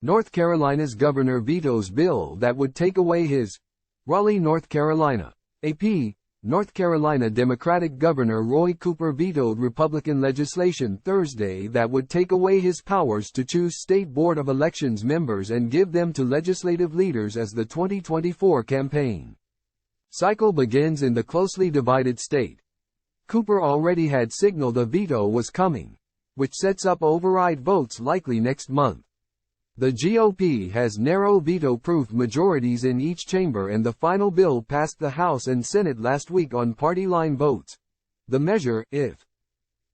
North Carolina's governor vetoes bill that would take away his Raleigh, North Carolina. AP, North Carolina Democratic Governor Roy Cooper vetoed Republican legislation Thursday that would take away his powers to choose State Board of Elections members and give them to legislative leaders as the 2024 campaign cycle begins in the closely divided state. Cooper already had signaled a veto was coming, which sets up override votes likely next month. The GOP has narrow veto-proof majorities in each chamber, and the final bill passed the House and Senate last week on party-line votes. The measure, if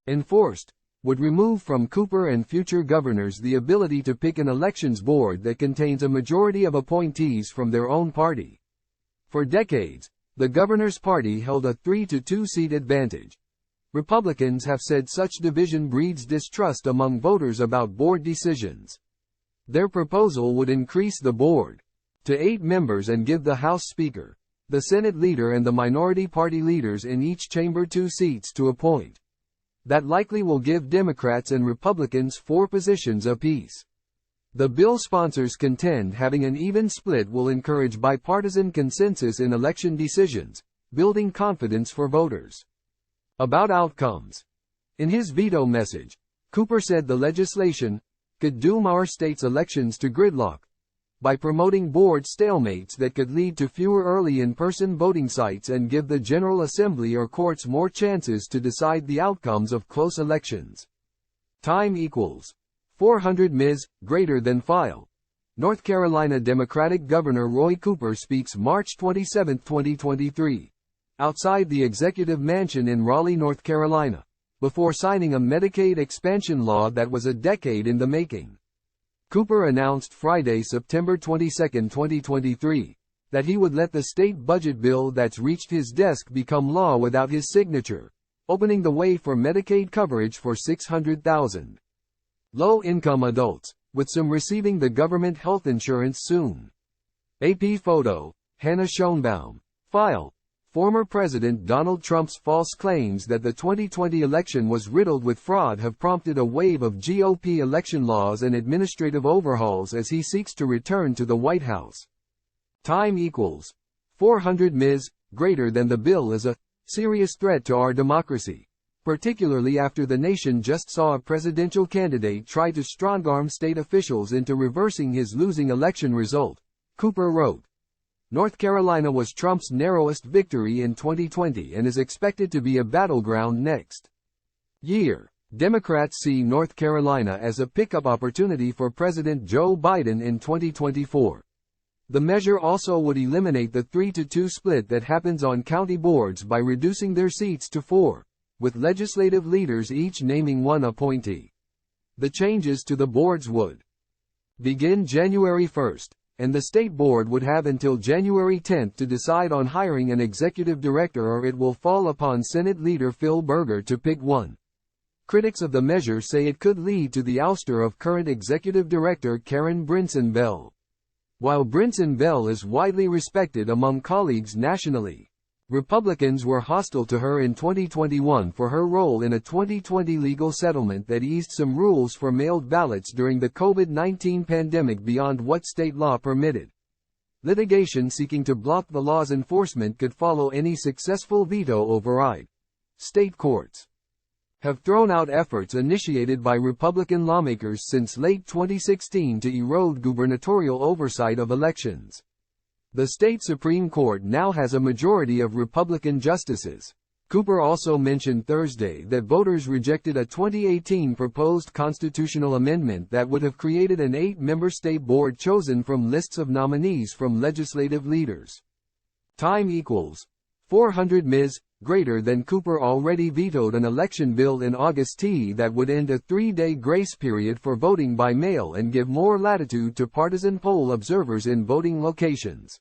enforced, would remove from Cooper and future governors the ability to pick an elections board that contains a majority of appointees from their own party. For decades, the governor's party held a 3-2 seat advantage. Republicans have said such division breeds distrust among voters about board decisions. Their proposal would increase the board to 8 members and give the House Speaker, the Senate leader and the minority party leaders in each chamber 2 seats to appoint. That likely will give Democrats and Republicans 4 positions apiece. The bill sponsors contend having an even split will encourage bipartisan consensus in election decisions, building confidence for voters. About outcomes. In his veto message, Cooper said the legislation could doom our state's elections to gridlock by promoting board stalemates that could lead to fewer early in-person voting sites and give the General Assembly or courts more chances to decide the outcomes of close elections. Time equals 400 Ms. greater than file. North Carolina Democratic Governor Roy Cooper speaks March 27, 2023, outside the Executive Mansion in Raleigh, North Carolina, before signing a Medicaid expansion law that was a decade in the making. Cooper announced Friday, September 22, 2023, that he would let the state budget bill that's reached his desk become law without his signature, opening the way for Medicaid coverage for 600,000 low-income adults, with some receiving the government health insurance soon. AP photo, Hannah Schoenbaum. File. Former President Donald Trump's false claims that the 2020 election was riddled with fraud have prompted a wave of GOP election laws and administrative overhauls as he seeks to return to the White House. Time equals 400 Ms. greater than the bill is a serious threat to our democracy, particularly after the nation just saw a presidential candidate try to strong-arm state officials into reversing his losing election result, Cooper wrote. North Carolina was Trump's narrowest victory in 2020 and is expected to be a battleground next year. Democrats see North Carolina as a pickup opportunity for President Joe Biden in 2024. The measure also would eliminate the 3-2 split that happens on county boards by reducing their seats to 4, with legislative leaders each naming 1 appointee. The changes to the boards would begin January 1, and the state board would have until January 10 to decide on hiring an executive director, or it will fall upon Senate leader Phil Berger to pick one. Critics of the measure say it could lead to the ouster of current executive director Karen Brinson-Bell. While Brinson-Bell is widely respected among colleagues nationally, Republicans were hostile to her in 2021 for her role in a 2020 legal settlement that eased some rules for mailed ballots during the COVID-19 pandemic beyond what state law permitted. Litigation seeking to block the law's enforcement could follow any successful veto override. State courts have thrown out efforts initiated by Republican lawmakers since late 2016 to erode gubernatorial oversight of elections. The state Supreme Court now has a majority of Republican justices. Cooper also mentioned Thursday that voters rejected a 2018 proposed constitutional amendment that would have created an 8-member state board chosen from lists of nominees from legislative leaders. Time equals 400 Ms. greater than Cooper already vetoed an election bill in August that would end a 3-day grace period for voting by mail and give more latitude to partisan poll observers in voting locations.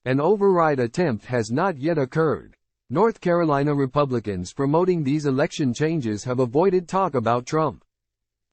An override attempt has not yet occurred. North Carolina Republicans promoting these election changes have avoided talk about Trump.